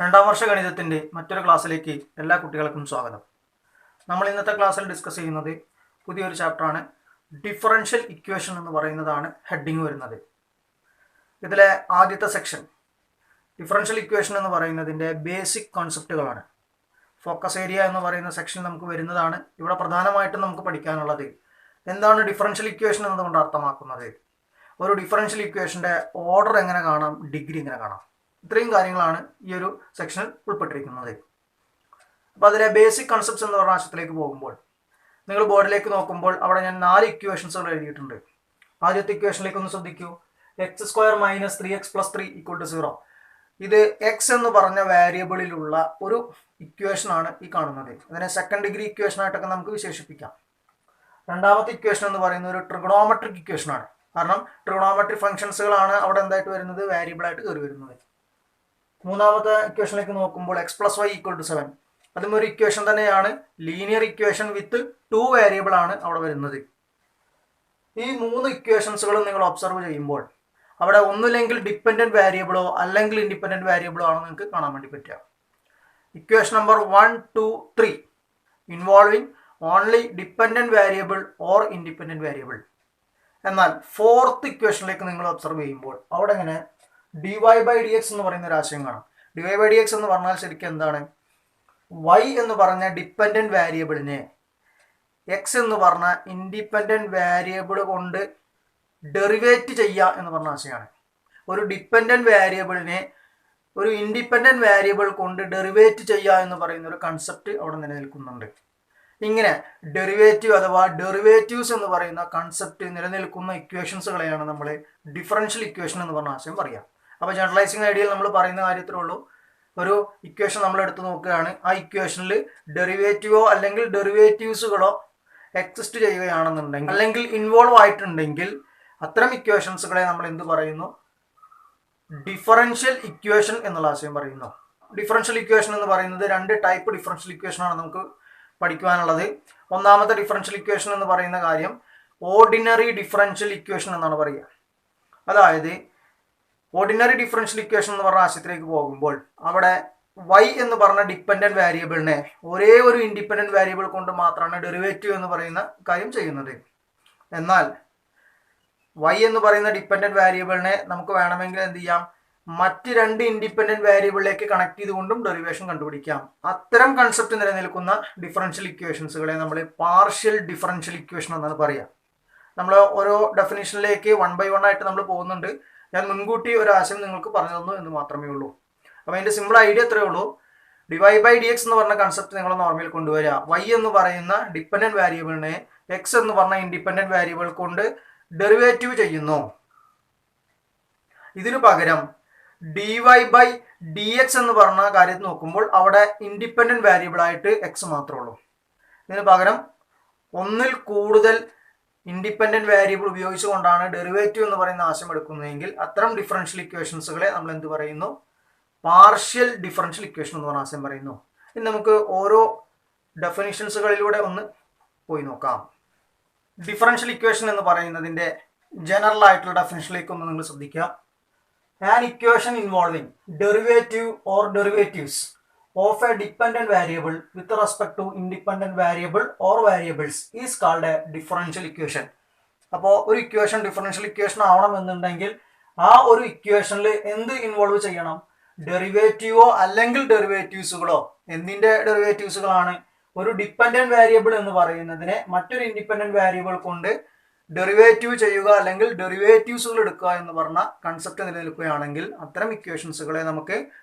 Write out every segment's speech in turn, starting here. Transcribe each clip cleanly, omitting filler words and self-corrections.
രണ്ടാം വർഷ ഗണിതത്തിൻ്റെ മറ്റൊരു ക്ലാസ്സിലേക്ക് എല്ലാ കുട്ടികൾക്കും സ്വാഗതം. നമ്മൾ ഇന്നത്തെ ക്ലാസ്സിൽ ഡിസ്കസ് ചെയ്യുന്നത് പുതിയൊരു ചാപ്റ്ററാണ്. ഡിഫറൻഷ്യൽ ഇക്വേഷൻ എന്ന് പറയുന്നതാണ് ഹെഡിങ് വരുന്നത്. ഇതിലെ ആദ്യത്തെ സെക്ഷൻ ഡിഫറൻഷ്യൽ ഇക്വേഷൻ എന്ന് പറയുന്നതിൻ്റെ ബേസിക് കോൺസെപ്റ്റുകളാണ്. ഫോക്കസ് ഏരിയ എന്ന് പറയുന്ന സെക്ഷൻ നമുക്ക് വരുന്നതാണ്. ഇവിടെ പ്രധാനമായിട്ടും നമുക്ക് പഠിക്കാനുള്ളത് എന്താണ് ഡിഫറൻഷ്യൽ ഇക്വേഷൻ എന്നതുകൊണ്ട് അർത്ഥമാക്കുന്നത്, ഒരു ഡിഫറൻഷ്യൽ ഇക്വേഷൻ്റെ ഓർഡർ എങ്ങനെ കാണാം, ഡിഗ്രി എങ്ങനെ കാണാം, ഇത്രയും കാര്യങ്ങളാണ് ഈ ഒരു സെക്ഷനിൽ ഉൾപ്പെട്ടിരിക്കുന്നത്. അപ്പോൾ അതിലെ ബേസിക് കൺസെപ്റ്റ്സ് എന്ന് പറഞ്ഞ ആശയത്തിലേക്ക് പോകുമ്പോൾ നിങ്ങൾ ബോർഡിലേക്ക് നോക്കുമ്പോൾ അവിടെ ഞാൻ 4 ഇക്വേഷൻസുകൾ എഴുതിയിട്ടുണ്ട്. ആദ്യത്തെ ഇക്വേഷനിലേക്ക് ഒന്ന് ശ്രദ്ധിക്കൂ. x² - 3x + 3 = 0. ഇത് എക്സ് എന്ന് പറഞ്ഞ വേരിയബിളിലുള്ള ഒരു ഇക്വേഷനാണ് ഈ കാണുന്നത്. അതിനെ സെക്കൻഡ് ഡിഗ്രി ഇക്വേഷനായിട്ടൊക്കെ നമുക്ക് വിശേഷിപ്പിക്കാം. രണ്ടാമത്തെ ഇക്വേഷൻ എന്ന് പറയുന്നത് ഒരു ട്രിഗണോമെട്രിക് ഇക്വേഷനാണ്. കാരണം ട്രിഗണോമെട്രിക് ഫംഗ്ഷൻസുകളാണ് അവിടെ എന്തായിട്ട് വരുന്നത്, വേരിയബിളായിട്ട് കയറി വരുന്നത്. മൂന്നാമത്തെ ഇക്വേഷനിലേക്ക് നോക്കുമ്പോൾ x + y = 7. അതും ഒരു ഇക്വേഷൻ തന്നെയാണ്. ലീനിയർ ഇക്വേഷൻ വിത്ത് 2 വേരിയബിൾ ആണ് അവിടെ വരുന്നത്. ഈ 3 ഇക്വേഷൻസുകളും നിങ്ങൾ ഒബ്സർവ് ചെയ്യുമ്പോൾ അവിടെ ഒന്നുമില്ലെങ്കിൽ ഡിപ്പെൻഡൻറ്റ് വേരിയബിളോ അല്ലെങ്കിൽ ഇൻഡിപെൻഡൻറ്റ് വേരിയബിളോ ആണ് നിങ്ങൾക്ക് കാണാൻ വേണ്ടി പറ്റുക. Equation number 1, 2, 3 involving only dependent variable or independent variable. എന്നാൽ ഫോർത്ത് ഇക്വേഷനിലേക്ക് നിങ്ങൾ ഒബ്സർവ് ചെയ്യുമ്പോൾ അവിടെ ഇങ്ങനെ dy/dx എന്ന് പറയുന്ന ഒരു ആശയം കാണാം. dy/dx എന്ന് പറഞ്ഞാൽ ശരിക്കും എന്താണ്, y എന്ന് പറഞ്ഞ ഡിപ്പെൻഡൻറ്റ് വേരിയബിളിനെ x എന്ന് പറഞ്ഞ ഇൻഡിപെൻഡൻറ്റ് വേരിയബിൾ കൊണ്ട് ഡെറിവേറ്റ് ചെയ്യുക എന്ന് പറഞ്ഞ ആശയമാണ്. ഒരു ഡിപ്പെൻഡൻറ്റ് വേരിയബിളിനെ ഒരു ഇൻഡിപെൻഡൻറ്റ് വേരിയബിൾ കൊണ്ട് ഡെറിവേറ്റ് ചെയ്യുക എന്ന് പറയുന്ന ഒരു കൺസെപ്റ്റ് അവിടെ നിലനിൽക്കുന്നുണ്ട്. ഇങ്ങനെ ഡെറിവേറ്റീവ് അഥവാ ഡെറിവേറ്റീവ്സ് എന്ന് പറയുന്ന കൺസെപ്റ്റ് നിലനിൽക്കുന്ന ഇക്വേഷൻസുകളെയാണ് നമ്മൾ ഡിഫറൻഷ്യൽ ഇക്വേഷൻ എന്ന് പറഞ്ഞ ആശയം പറയുക. അപ്പോൾ ജനറലൈസിങ് ഐഡിയയിൽ നമ്മൾ പറയുന്ന കാര്യത്തിലേ ഉള്ളൂ. ഒരു ഇക്വേഷൻ നമ്മൾ എടുത്ത് നോക്കുകയാണ്, ആ ഇക്വേഷനിൽ ഡെറിവേറ്റീവോ അല്ലെങ്കിൽ ഡെറിവേറ്റീവ്സുകളോ എക്സിസ്റ്റ് ചെയ്യുകയാണെന്നുണ്ടെങ്കിൽ അല്ലെങ്കിൽ ഇൻവോൾവ് ആയിട്ടുണ്ടെങ്കിൽ അത്തരം ഇക്വേഷൻസുകളെ നമ്മൾ എന്ത് പറയുന്നു, ഡിഫറൻഷ്യൽ ഇക്വേഷൻ എന്നുള്ള ആശയം പറയുന്നു. ഡിഫറൻഷ്യൽ ഇക്വേഷൻ എന്ന് പറയുന്നത് 2 ടൈപ്പ് ഡിഫറൻഷ്യൽ ഇക്വേഷനാണ് നമുക്ക് പഠിക്കുവാനുള്ളത്. ഒന്നാമത്തെ ഡിഫറൻഷ്യൽ ഇക്വേഷൻ എന്ന് പറയുന്ന കാര്യം ഓർഡിനറി ഡിഫറൻഷ്യൽ ഇക്വേഷൻ എന്നാണ് പറയുക. അതായത് ഓർഡിനറി ഡിഫറൻഷ്യൽ ഇക്വേഷൻ എന്ന് പറഞ്ഞ ആശയത്തിലേക്ക് പോകുമ്പോൾ അവിടെ y എന്ന് പറഞ്ഞ ഡിപ്പെൻഡൻറ്റ് വേരിയബിളിനെ ഒരേ ഒരു ഇൻഡിപെൻഡൻറ്റ് വേരിയബിൾ കൊണ്ട് മാത്രമാണ് ഡെറിവേറ്റീവ് എന്ന് പറയുന്ന കാര്യം ചെയ്യുന്നത്. എന്നാൽ y എന്ന് പറയുന്ന ഡിപ്പെൻഡൻറ്റ് വേരിയബിളിനെ നമുക്ക് വേണമെങ്കിൽ എന്ത് ചെയ്യാം, മറ്റ് 2 ഇൻഡിപെൻഡൻറ്റ് വേരിയബിളിലേക്ക് കണക്ട് ചെയ്തുകൊണ്ടും ഡെറിവേഷൻ കണ്ടുപിടിക്കാം. അത്തരം കൺസെപ്റ്റ് നിലനിൽക്കുന്ന ഡിഫറൻഷ്യൽ ഇക്വേഷൻസുകളെ നമ്മൾ പാർഷ്യൽ ഡിഫറൻഷ്യൽ ഇക്വേഷൻ എന്നാണ് പറയുക. നമ്മൾ ഓരോ ഡെഫിനിഷനിലേക്ക് 1 by 1 ആയിട്ട് നമ്മൾ പോകുന്നുണ്ട്. ഞാൻ മുൻകൂട്ടി ഒരു ആശയം നിങ്ങൾക്ക് പറഞ്ഞു തന്നു എന്ന് മാത്രമേ ഉള്ളൂ. അപ്പോൾ അതിൻ്റെ സിമ്പിൾ ഐഡിയ എത്രയേ ഉള്ളൂ, dy/dx എന്ന് പറഞ്ഞ കൺസെപ്റ്റ് നിങ്ങൾ നോർമൽ കൊണ്ടുവരിക. y എന്ന് പറയുന്ന ഡിപ്പെൻഡൻറ്റ് വേരിയബിളിനെ x എന്ന് പറഞ്ഞ ഇൻഡിപെൻഡൻറ്റ് വേരിയബിൾ കൊണ്ട് ഡെറിവേറ്റീവ് ചെയ്യുന്നു. ഇതിനു പകരം dy/dx എന്ന് പറഞ്ഞ കാര്യം നോക്കുമ്പോൾ അവിടെ ഇൻഡിപെൻഡൻറ്റ് വേരിയബിൾ ആയിട്ട് x മാത്രമേ ഉള്ളൂ. ഇതിന് പകരം ഒന്നിൽ കൂടുതൽ ഇൻഡിപെൻഡൻറ്റ് വേരിയബിൾ ഉപയോഗിച്ചുകൊണ്ടാണ് ഡെറിവേറ്റീവ് എന്ന് പറയുന്ന ആശയം എടുക്കുന്നതെങ്കിൽ അത്തരം ഡിഫറൻഷ്യൽ ഇക്വേഷൻസുകളെ നമ്മൾ എന്ത് പറയുന്നു, പാർഷ്യൽ ഡിഫറൻഷ്യൽ ഇക്വേഷൻ എന്ന് പറഞ്ഞ ആശയം പറയുന്നു. ഇനി നമുക്ക് ഓരോ ഡെഫിനിഷൻസുകളിലൂടെ ഒന്ന് പോയി നോക്കാം. ഡിഫറൻഷ്യൽ ഇക്വേഷൻ എന്ന് പറയുന്നതിൻ്റെ ജനറൽ ആയിട്ടുള്ള ഡെഫിനിഷനിലേക്ക് ഒന്ന് നിങ്ങൾ ശ്രദ്ധിക്കുക. An equation involving derivative or derivatives of a dependent variable with respect to independent variable or variables is called a differential equation. അപ്പോൾ ഒരു ഇക്വേഷൻ ഡിഫറൻഷ്യൽ ഇക്വേഷൻ ആവണമെന്നുണ്ടെങ്കിൽ ആ ഒരു ഇക്വേഷനിൽ എന്ത് ഇൻവോൾവ് ചെയ്യണം, ഡെറിവേറ്റീവോ അല്ലെങ്കിൽ ഡെറിവേറ്റീവ്സുകളോ. എന്തിൻ്റെ ഡെറിവേറ്റീവ്സുകളാണ്, ഒരു ഡിപ്പെൻഡൻറ്റ് വേരിയബിൾ എന്ന് പറയുന്നതിനെ മറ്റൊരു ഇൻഡിപെൻഡൻറ്റ് വേരിയബിൾ കൊണ്ട് ഡെറിവേറ്റീവ് ചെയ്യുക അല്ലെങ്കിൽ ഡെറിവേറ്റീവ്സുകൾ എടുക്കുക എന്ന് പറഞ്ഞ കൺസെപ്റ്റ് നിലനിൽക്കുകയാണെങ്കിൽ അത്തരം ഇക്വേഷൻസുകളെ നമുക്ക്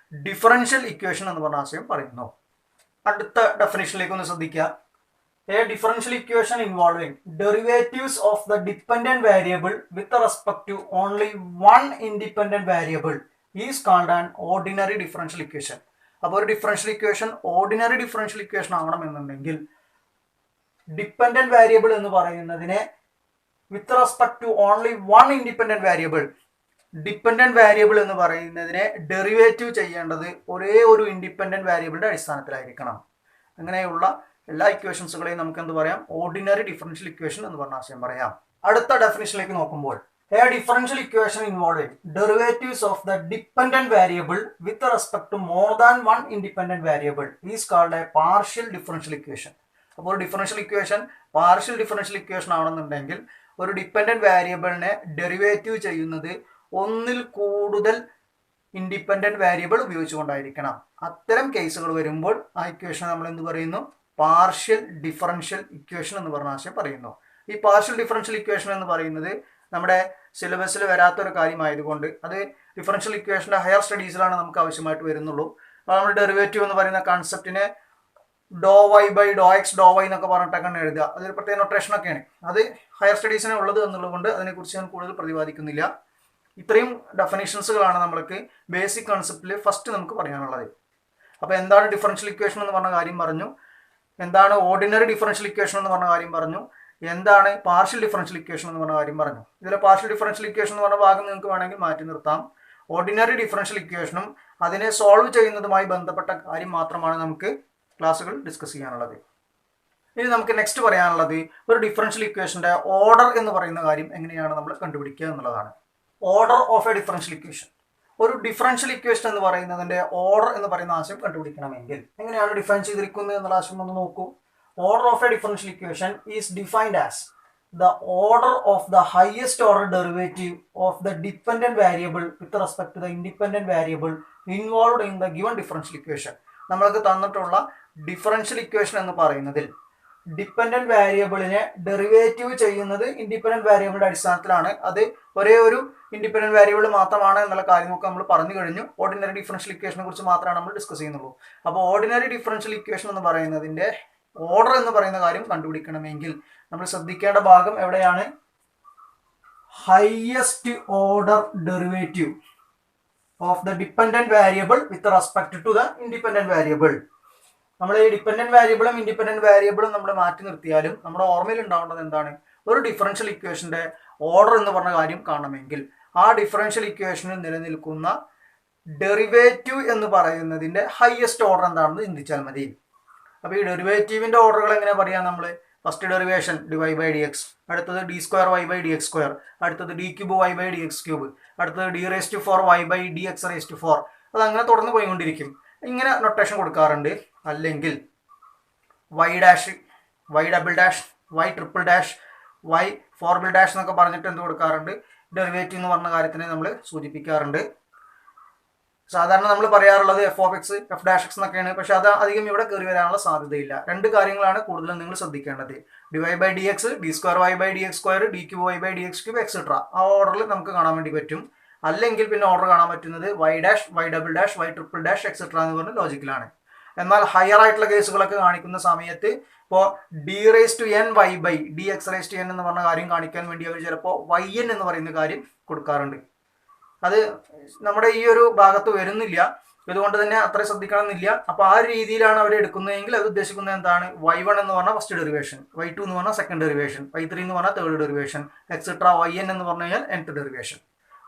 ഡിഫറൻഷ്യൽ ഇക്വേഷൻ എന്ന് പറഞ്ഞ ആശയം പറയുന്നു. അടുത്ത ഡെഫിനിഷനിലേക്ക് ഒന്ന് ശ്രദ്ധിക്കുക. A differential equation involving derivatives of the dependent variable with respect to only 1 independent variable is called an ordinary differential equation. അപ്പോൾ ഒരു differential equation ordinary differential equation ആവണമെന്നുണ്ടെങ്കിൽ ഡിപ്പെൻഡൻറ്റ് വേരിയബിൾ എന്ന് പറയുന്നതിനെ with respect to only 1 independent variable, dependent variable എന്ന് പറയുന്നതിനെ derivative ചെയ്യേണ്ടത് ഒരേ ഒരു ഇൻഡിപെൻഡൻറ്റ് വേരിയബിളിൻ്റെ അടിസ്ഥാനത്തിലായിരിക്കണം. അങ്ങനെയുള്ള എല്ലാ ഇക്വേഷൻസുകളെയും നമുക്ക് എന്ത് പറയാം, ഓർഡിനറി ഡിഫറൻഷ്യൽ ഇക്വേഷൻ എന്ന് പറഞ്ഞ ആശയം പറയാം. അടുത്ത ഡെഫിനിഷനിലേക്ക് നോക്കുമ്പോൾ A differential equation involving derivatives of the dependent variable with respect to more than one independent variable is called a partial differential equation. അപ്പോൾ ഒരു differential equation partial differential equation ആണെന്നുണ്ടെങ്കിൽ ഒരു ഡിപ്പെൻഡന്റ് വേരിയബിളിനെ ഡെറിവേറ്റീവ് ചെയ്യുന്നത് ഒന്നിൽ കൂടുതൽ ഇൻഡിപെൻഡന്റ് വേരിയബിൾ ഉപയോഗിച്ചുകൊണ്ടായിരിക്കണം. അത്തരം കേസുകൾ വരുമ്പോൾ ആ ഇക്വേഷൻ നമ്മൾ എന്ത് പറയുന്നു? പാർഷ്യൽ ഡിഫറൻഷ്യൽ ഇക്വേഷൻ എന്ന് പറഞ്ഞ ആശയം പറയുന്നു. ഈ പാർഷ്യൽ ഡിഫറൻഷ്യൽ ഇക്വേഷൻ എന്ന് പറയുന്നത് നമ്മുടെ സിലബസിൽ വരാത്തൊരു കാര്യമായതുകൊണ്ട് അത് ഡിഫറൻഷ്യൽ ഇക്വേഷൻ്റെ ഹയർ സ്റ്റഡീസിലാണ് നമുക്ക് ആവശ്യമായിട്ട് വരുന്നുള്ളൂ. അപ്പോൾ നമ്മൾ ഡെറിവേറ്റീവ് എന്ന് പറയുന്ന കൺസെപ്റ്റിനെ ഡോ വൈ ബൈ ഡോ എക്സ് ഡോ വൈ എന്നൊക്കെ പറഞ്ഞിട്ടൊക്കെ എഴുതുക. അതൊരു പ്രത്യേക നൊട്ടേഷനൊക്കെയാണ്. അത് ഹയർ സ്റ്റഡീസിനെ ഉള്ളത് എന്നുള്ളതുകൊണ്ട് അതിനെക്കുറിച്ച് ഞാൻ കൂടുതൽ പ്രതിപാദിക്കുന്നില്ല. ഇത്രയും ഡെഫിനേഷൻസുകളാണ് നമ്മൾക്ക് ബേസിക് കൺസെപ്റ്റിൽ ഫസ്റ്റ് നമുക്ക് പറയാനുള്ളത്. അപ്പോൾ എന്താണ് ഡിഫറൻഷ്യൽ ഇക്വേഷൻ എന്ന് പറഞ്ഞ കാര്യം പറഞ്ഞു, എന്താണ് ഓർഡിനറി ഡിഫറൻഷ്യൽ ഇക്വേഷൻ എന്ന് പറഞ്ഞ കാര്യം പറഞ്ഞു, എന്താണ് പാർഷ്യൽ ഡിഫറൻഷ്യൽ ഇക്വേഷൻ എന്ന് പറഞ്ഞ കാര്യം പറഞ്ഞു. ഇതിലെ പാർഷ്യൽ ഡിഫറൻഷ്യൽ ഇക്വേഷൻ എന്ന് പറഞ്ഞ ഭാഗം നിങ്ങൾക്ക് വേണമെങ്കിൽ മാറ്റി നിർത്താം. ഓർഡിനറി ഡിഫറൻഷ്യൽ ഇക്വേഷനും അതിനെ സോൾവ് ചെയ്യുന്നതുമായി ബന്ധപ്പെട്ട കാര്യം മാത്രമാണ് നമുക്ക് ക്ലാസ്സുകൾ ഡിസ്കസ് ചെയ്യാനുള്ളത്. ഇനി നമുക്ക് നെക്സ്റ്റ് പറയാനുള്ളത് ഒരു ഡിഫറൻഷ്യൽ ഇക്വേഷൻ്റെ ഓർഡർ എന്ന് പറയുന്ന കാര്യം എങ്ങനെയാണ് നമ്മൾ കണ്ടുപിടിക്കുക എന്നുള്ളതാണ്. Order of a differential equation. ഒരു ഡിഫറൻഷ്യൽ ഇക്വേഷൻ എന്ന് പറയുന്നതിൻ്റെ ഓർഡർ എന്ന് പറയുന്ന ആശയം കണ്ടുപിടിക്കണമെങ്കിൽ എങ്ങനെയാണ് ഡിഫൈൻ ചെയ്തിരിക്കുന്നത് എന്നുള്ള ആശയം ഒന്ന് നോക്കൂ. Order of a differential equation is defined as the order of the highest order derivative of the dependent variable with respect to the independent variable involved in the given differential equation. നമ്മൾക്ക് തന്നിട്ടുള്ള differential equation എന്ന് പറയുന്നതിൽ dependent വേരിയബിളിനെ derivative ചെയ്യുന്നത് independent വേരിയബിളിന്റെ അടിസ്ഥാനത്തിലാണ്. അത് ഒരേ ഒരു ഇൻഡിപെൻഡന്റ് വേരിയബിൾ മാത്രമാണ് എന്നുള്ള കാര്യമൊക്കെ നമ്മൾ പറഞ്ഞു കഴിഞ്ഞു. ഓർഡിനറി ഡിഫറൻഷ്യൽ ഇക്വേഷനെ കുറിച്ച് മാത്രമാണ് നമ്മൾ ഡിസ്കസ് ചെയ്യുന്നുള്ളൂ. അപ്പോൾ ഓർഡിനറി ഡിഫറൻഷ്യൽ ഇക്വേഷൻ എന്ന് പറയുന്നതിൻ്റെ ഓർഡർ എന്ന് പറയുന്ന കാര്യം കണ്ടുപിടിക്കണമെങ്കിൽ നമ്മൾ ശ്രദ്ധിക്കേണ്ട ഭാഗം എവിടെയാണ്? Highest order derivative of the dependent variable with respect to the independent variable. നമ്മൾ ഈ ഡിപ്പെൻഡന്റ് വേരിയബിളും ഇൻഡിപെൻഡന്റ് വേരിയബിളും നമ്മൾ മാറ്റി നിർത്തിയാലും നമ്മുടെ ഓർമ്മയിൽ ഉണ്ടാവേണ്ടത് എന്താണ്? ഒരു ഡിഫറൻഷ്യൽ ഇക്വേഷന്റെ ഓർഡർ എന്ന് പറഞ്ഞ കാര്യം കാണണമെങ്കിൽ ആ ഡിഫറൻഷ്യൽ ഇക്വേഷനിൽ നിലനിൽക്കുന്ന ഡെറിവേറ്റീവ് എന്ന് പറയുന്നതിന്റെ ഹയസ്റ്റ് ഓർഡർ എന്താണെന്ന് ചിന്തിച്ചാൽ മതി. അപ്പോൾ ഈ ഡെറിവേറ്റീവിൻ്റെ ഓർഡറുകൾ എങ്ങനെ പറയാം? നമ്മൾ first derivation d y by d x, അടുത്തത് d square y by d x square, അടുത്തത് d cube y by d x cube, അടുത്തത് d raise to 4 y by d x raise to 4. അതങ്ങനെ തുടർന്ന് പോയിക്കൊണ്ടിരിക്കും. ഇങ്ങനെ നൊട്ടേഷൻ കൊടുക്കാറുണ്ട്. അല്ലെങ്കിൽ y dash, y double dash, y triple dash, y ഫോർബിൾ dash എന്നൊക്കെ പറഞ്ഞിട്ട് എന്ത് കൊടുക്കാറുണ്ട്? ഡെറിവേറ്റീവ് എന്ന് പറഞ്ഞ കാര്യത്തിനെ നമ്മൾ സൂചിപ്പിക്കാറുണ്ട്. സാധാരണ നമ്മൾ പറയാറുള്ളത് F of X, F dash X എന്നൊക്കെയാണ്. പക്ഷെ അത് അധികം ഇവിടെ കയറി വരാനുള്ള സാധ്യതയില്ല. രണ്ട് കാര്യങ്ങളാണ് കൂടുതലും നിങ്ങൾ ശ്രദ്ധിക്കേണ്ടത്. D y by d x, d square y by d x square, d cube y by d x cube etcetera. ആ ഓർഡറിൽ നമുക്ക് കാണാൻ വേണ്ടി പറ്റും. അല്ലെങ്കിൽ പിന്നെ ഓർഡർ കാണാൻ പറ്റുന്നത് y dash, y double dash, y triple dash etcetera എന്ന് പറഞ്ഞ ലോജിക്കലാണ്. എന്നാൽ ഹയർ ആയിട്ടുള്ള കേസുകളൊക്കെ കാണിക്കുന്ന സമയത്ത് ഇപ്പോൾ d raise to n y by d x raise to n എന്ന് പറഞ്ഞ കാര്യം കാണിക്കാൻ വേണ്ടി അവർ ചിലപ്പോൾ വൈ എൻ എന്ന് പറയുന്ന കാര്യം കൊടുക്കാറുണ്ട്. അത് നമ്മുടെ ഈ ഒരു ഭാഗത്ത് വരുന്നില്ല. ഇതുകൊണ്ട് തന്നെ അത്ര ശ്രദ്ധിക്കണമെന്നില്ല. അപ്പോൾ ആ രീതിയിലാണ് അവർ എടുക്കുന്നതെങ്കിൽ അത് ഉദ്ദേശിക്കുന്നത് എന്താണ്? y1 എന്ന് പറഞ്ഞാൽ ഫസ്റ്റ് ഡെറിവേഷൻ, y2 എന്ന് പറഞ്ഞാൽ സെക്കൻഡ് ഡെറിവേഷൻ, y3 എന്ന് പറഞ്ഞാൽ തേർഡ് ഡെറിവേഷൻ, എക്സെട്ര yn എന്ന് പറഞ്ഞു കഴിഞ്ഞാൽ nth ഡെറിവേഷൻ.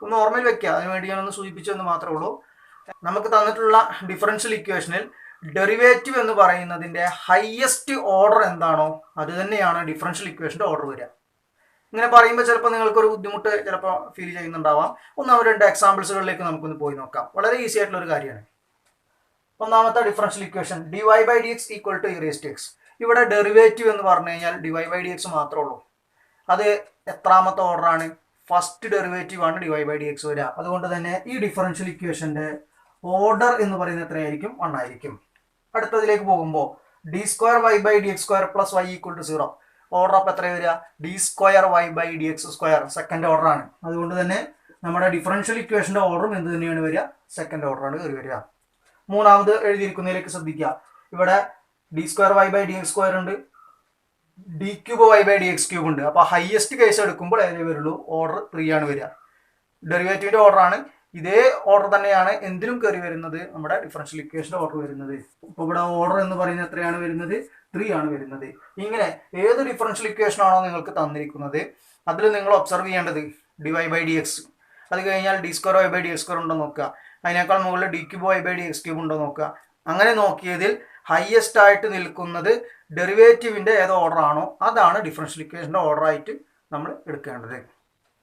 ഒന്ന് ഓർമ്മയിൽ വെക്കുക. അതിനുവേണ്ടി ഞാനൊന്ന് സൂചിപ്പിച്ചെന്ന് മാത്രമേ ഉള്ളൂ. നമുക്ക് തന്നിട്ടുള്ള ഡിഫറൻഷ്യൽ ഇക്വേഷനിൽ ഡെറിവേറ്റീവ് എന്ന് പറയുന്നതിൻ്റെ ഹയസ്റ്റ് ഓർഡർ എന്താണോ അത് തന്നെയാണ് ഡിഫറൻഷ്യൽ ഇക്വേഷൻ്റെ ഓർഡർ വരിക. ഇങ്ങനെ പറയുമ്പോൾ ചിലപ്പോൾ നിങ്ങൾക്കൊരു ബുദ്ധിമുട്ട് ചിലപ്പോൾ ഫീൽ ചെയ്യുന്നുണ്ടാവാം. ഒന്നാമത് രണ്ട് എക്സാമ്പിൾസുകളിലേക്ക് നമുക്കൊന്ന് പോയി നോക്കാം. വളരെ ഈസി ആയിട്ടുള്ള ഒരു കാര്യമാണ്. ഒന്നാമത്തെ differential equation d y by d x equal to e raise to x. ഇവിടെ ഡെറിവേറ്റീവ് എന്ന് പറഞ്ഞു കഴിഞ്ഞാൽ d y by d x മാത്രമേ ഉള്ളൂ. അത് എത്രാമത്തെ ഓർഡറാണ്? ഫസ്റ്റ് ഡെറിവേറ്റീവ് ആണ് d y by d x വരിക. അതുകൊണ്ട് തന്നെ ഈ ഡിഫറൻഷ്യൽ ഇക്വേഷൻ്റെ ഓർഡർ എന്ന് പറയുന്നത് എത്രയായിരിക്കും? 1 ആയിരിക്കും. അടുത്തതിലേക്ക് പോകുമ്പോൾ d square y by d x square plus y equal to 0. Order അപ്പോൾ എത്ര വരിക? D square y by d x square, second order ആണ്. അതുകൊണ്ട് തന്നെ നമ്മുടെ ഡിഫറൻഷ്യൽ ഇക്വേഷൻ്റെ ഓർഡറും എന്ത് തന്നെയാണ് വരിക? സെക്കൻഡ് ഓർഡറാണ് കയറി വരിക. മൂന്നാമത് എഴുതിയിരിക്കുന്നതിലേക്ക് ശ്രദ്ധിക്കുക. ഇവിടെ d square y by d x square ഉണ്ട്, d cube y by d x cube ഉണ്ട്. അപ്പോൾ ഹയസ്റ്റ് കേസ് എടുക്കുമ്പോൾ ഏതേ വരുള്ളൂ? ഓർഡർ 3 ആണ് വരിക. ഡെറിവേറ്റീവിൻ്റെ ഓർഡറാണ്. ഇതേ ഓർഡർ തന്നെയാണ് എന്തിനും കയറി വരുന്നത്? നമ്മുടെ ഡിഫറൻഷ്യൽ ഇക്വേഷൻ്റെ ഓർഡർ വരുന്നത്. ഇപ്പോൾ ഇവിടെ ഓർഡർ എന്ന് പറയുന്നത് എത്രയാണ് വരുന്നത്? 3 ആണ് വരുന്നത്. ഇങ്ങനെ ഏത് ഡിഫറൻഷ്യൽ ഇക്വേഷൻ ആണോ നിങ്ങൾക്ക് തന്നിരിക്കുന്നത് അതിൽ നിങ്ങൾ ഒബ്സർവ് ചെയ്യേണ്ടത് d y by d x, അത് കഴിഞ്ഞാൽ d square y by d x square ഉണ്ടോ നോക്കുക, അതിനേക്കാൾ മുകളിൽ d cube y by d x cube ഉണ്ടോ നോക്കുക. അങ്ങനെ നോക്കിയതിൽ ഹയസ്റ്റ് ആയിട്ട് നിൽക്കുന്നത് ഡെറിവേറ്റീവിൻ്റെ ഏത് ഓർഡർ ആണോ അതാണ് ഡിഫറൻഷ്യൽ ഇക്വേഷൻ്റെ ഓർഡർ ആയിട്ട് നമ്മൾ എടുക്കേണ്ടത്.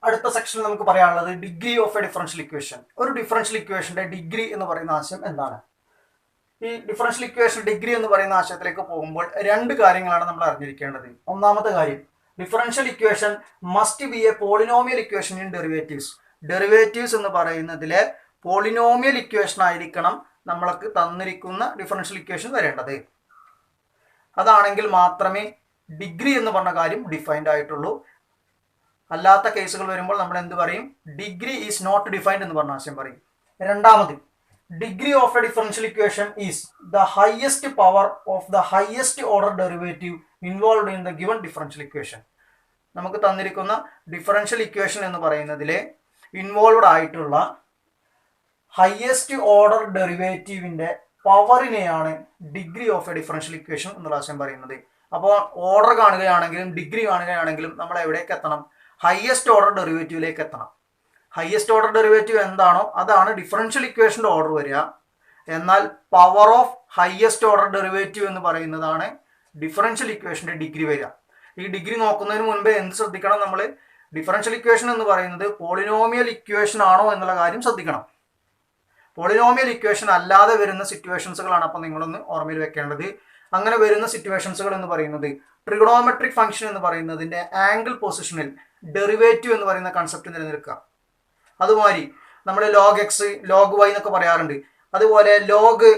അടുത്ത സെക്ഷനിൽ നമുക്ക് പറയാനുള്ളത് degree of a differential equation. ഒരു ഡിഫറൻഷ്യൽ ഇക്വേഷന്റെ ഡിഗ്രി എന്ന് പറയുന്ന ആശയം എന്താണ്? ഈ ഡിഫറൻഷ്യൽ ഇക്വേഷൻ ഡിഗ്രി എന്ന് പറയുന്ന ആശയത്തിലേക്ക് പോകുമ്പോൾ രണ്ട് കാര്യങ്ങളാണ് നമ്മൾ അറിഞ്ഞിരിക്കേണ്ടത്. ഒന്നാമത്തെ കാര്യം, differential equation must be A polynomial equation in derivatives. Derivatives എന്ന് പറയുന്നതിലെ പോളിനോമിയൽ ഇക്വേഷൻ ആയിരിക്കണം നമ്മൾക്ക് തന്നിരിക്കുന്ന ഡിഫറൻഷ്യൽ ഇക്വേഷൻ വരേണ്ടത്. അതാണെങ്കിൽ മാത്രമേ ഡിഗ്രി എന്ന് പറഞ്ഞ കാര്യം ഡിഫൈൻഡ് ആയിട്ടുള്ളൂ. അല്ലാത്ത കേസുകൾ വരുമ്പോൾ നമ്മൾ എന്ത് പറയും? ഡിഗ്രി ഈസ് നോട്ട് ഡിഫൈൻഡ് എന്ന് പറഞ്ഞ ആശയം പറയും. രണ്ടാമത്, degree of a differential equation is the highest power of the highest order derivative involved in the given differential equation. നമുക്ക് തന്നിരിക്കുന്ന ഡിഫറൻഷ്യൽ ഇക്വേഷൻ എന്ന് പറയുന്നതിലെ ഇൻവോൾവ്ഡ് ആയിട്ടുള്ള ഹയസ്റ്റ് ഓർഡർ ഡെറിവേറ്റീവിന്റെ പവറിനെയാണ് degree of a differential equation എന്നുള്ള ആശയം പറയുന്നത്. അപ്പോൾ ഓർഡർ കാണുകയാണെങ്കിലും ഡിഗ്രി കാണുകയാണെങ്കിലും നമ്മൾ എവിടേക്ക് എത്തണം? ഹയസ്റ്റ് ഓർഡർ ഡെറിവേറ്റീവിലേക്ക് എത്തണം. ഹയസ്റ്റ് ഓർഡർ ഡെറിവേറ്റീവ് എന്താണോ അതാണ് ഡിഫറൻഷ്യൽ ഇക്വേഷന്റെ ഓർഡർ വരിക. എന്നാൽ power of highest order derivative എന്ന് പറയുന്നതാണ് ഡിഫറൻഷ്യൽ ഇക്വേഷന്റെ ഡിഗ്രി വരിക. ഈ ഡിഗ്രി നോക്കുന്നതിന് മുൻപേ എന്ത് ശ്രദ്ധിക്കണം? നമ്മൾ ഡിഫറൻഷ്യൽ ഇക്വേഷൻ എന്ന് പറയുന്നത് പോളിനോമിയൽ ഇക്വേഷൻ ആണോ എന്നുള്ള കാര്യം ശ്രദ്ധിക്കണം. പോളിനോമിയൽ ഇക്വേഷൻ അല്ലാതെ വരുന്ന സിറ്റുവേഷൻസുകളാണ് അപ്പോൾ നിങ്ങളൊന്ന് ഓർമ്മയിൽ വെക്കേണ്ടത്. അങ്ങനെ വരുന്ന സിറ്റുവേഷൻസുകൾ എന്ന് പറയുന്നത് ട്രിഗണോമെട്രിക് ഫംഗ്ഷൻ എന്ന് പറയുന്നതിന്റെ ആംഗിൾ പൊസിഷനിൽ ഡെറിവേറ്റീവ് എന്ന് പറയുന്ന കൺസെപ്റ്റ് നിലനിൽക്കുക. അതുമാതിരി നമ്മൾ ലോഗ് എക്സ് ലോഗ് വൈ എന്നൊക്കെ പറയാറുണ്ട്. അതുപോലെ ലോഗ്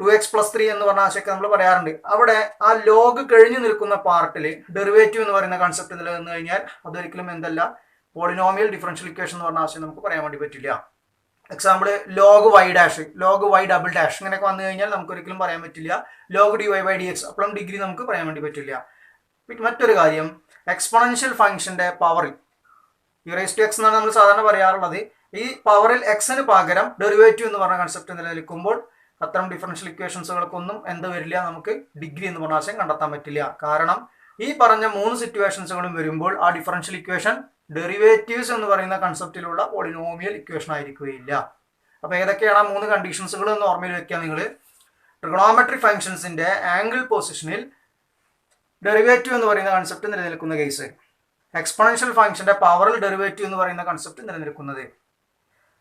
2x+3 എന്ന് പറഞ്ഞ ആശയൊക്കെ നമ്മൾ പറയാറുണ്ട്. അവിടെ ആ ലോഗ് കഴിഞ്ഞു നിൽക്കുന്ന പാർട്ടിൽ ഡെറിവേറ്റീവ് എന്ന് പറയുന്ന കൺസെപ്റ്റ് നിലനിന്ന് കഴിഞ്ഞാൽ അതൊരിക്കലും എന്തല്ല പോളിനോമിയൽ ഡിഫറൻഷ്യൽ ഇക്വേഷൻ എന്ന് പറഞ്ഞ ആശയം നമുക്ക് പറയാൻ വേണ്ടി പറ്റില്ല. Example log y dash, log y double dash ഇങ്ങനെയൊക്കെ വന്നു കഴിഞ്ഞാൽ നമുക്ക് ഒരിക്കലും പറയാൻ പറ്റില്ല ലോഗ് dy/dx. അപ്പോഴും ഡിഗ്രി നമുക്ക് പറയാൻ വേണ്ടി പറ്റില്ല. മറ്റൊരു കാര്യം, എക്സ്പോണൻഷ്യൽ ഫംഗ്ഷന്റെ പവറിൽ e⁻x എന്നാണ് നമ്മൾ സാധാരണ പറയാറുള്ളത്. ഈ പവറിൽ എക്സിന് പകരം ഡെറിവേറ്റീവ് എന്ന് പറഞ്ഞ കൺസെപ്റ്റ് നിലനിൽക്കുമ്പോൾ അത്തരം ഡിഫറൻഷ്യൽ ഇക്വേഷൻസുകൾക്കൊന്നും എന്ത് വരില്ല? നമുക്ക് ഡിഗ്രി എന്ന് പറഞ്ഞ ആശയം കണ്ടെത്താൻ പറ്റില്ല. കാരണം ഈ പറഞ്ഞ മൂന്ന് സിറ്റുവേഷൻസുകളും വരുമ്പോൾ ആ ഡിഫറൻഷ്യൽ ഇക്വേഷൻ ഡെറിവേറ്റീവ്സ് എന്ന് പറയുന്ന കൺസെപ്റ്റിലുള്ള പോളിനോമിയൽ ഇക്വേഷൻ ആയിരിക്കുകയില്ല. അപ്പോൾ ഏതൊക്കെയാണ് ആ മൂന്ന് കണ്ടീഷൻസുകൾ എന്ന് ഓർമ്മയിൽ വെക്കുക നിങ്ങൾ. ട്രിഗണോമെട്രിക് ഫംഗ്ഷൻസിന്റെ ആംഗിൾ പൊസിഷനിൽ ഡെറിവേറ്റീവ് എന്ന് പറയുന്ന കൺസെപ്റ്റ് നിലനിൽക്കുന്ന കേസ്, എക്സ്പോണൻഷ്യൽ ഫംഗ്ഷന്റെ പവറിൽ ഡെറിവേറ്റീവ് എന്ന് പറയുന്ന കൺസെപ്റ്റ് നിലനിൽക്കുന്നത്,